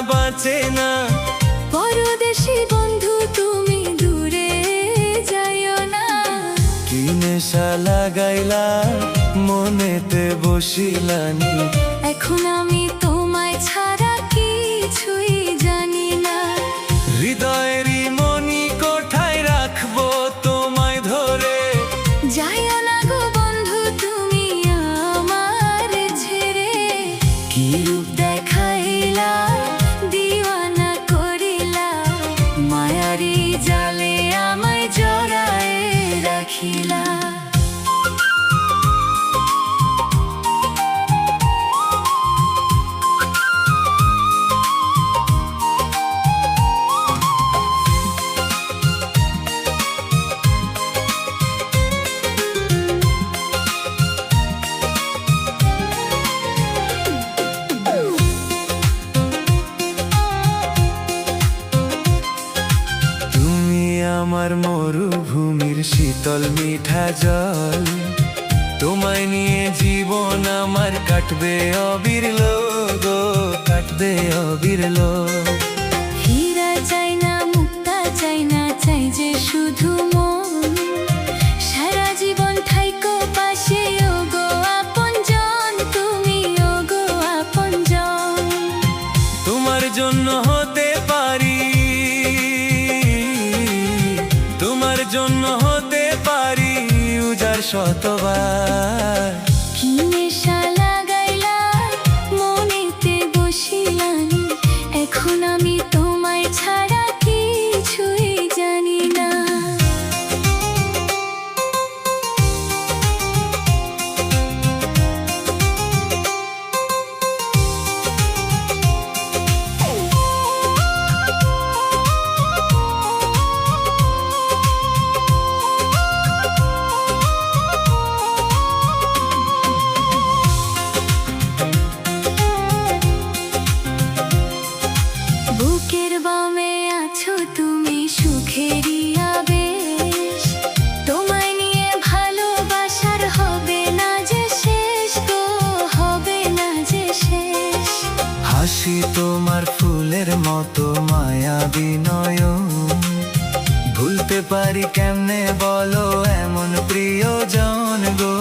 বাঁচে না। পরদেশি বন্ধু তুমি দূরে যাইও না। কি নেশা লাগাইলা মনেতে বসিলানি, এখন আমি তোমায় ছাড়া কিছুই জানি না। হৃদয়েরই মনি কোঠায় রাখবো তোমায় ধরে। যাইও না গো বন্ধু তুমি আমার ছেড়ে। কি রূপ দেখাইলা দিওয়ানা করিলা, মায়ারি জালে আমায় জড়ায় রাখিলা। আমার মরুভূমির শীতল মিঠা জল, তোমায় নিয়ে জীবন আমার কাটবে অবিরল গো, কাটবে অবিরল। হীরা চাই না, মুক্তা চাই না, চাই যে শুধু মন। সারা জীবন থাইকো পাশে ও গো আপনজন, তুমি ও গো আপনজন। তোমার জন্য হতে পারি, তোমার জন্য হতে পারি উজাড় শতবার। কি নেশা লাগাইলা মনেতে বসিলানি, এখন আমি তোমায় ছাড়া কিছুই জানি না। বুকের বামে আছো তুমি সুখেরই আবেশ, তোমায় নিয়ে ভালোবাসার হবে না যে শেষ গো, হবে না যে শেষ। হাসি তোমার ফুলের মতো মায়াবী নয়ন, ভুলতে পারি কেমনে বলো এমন প্রিয়জন গো।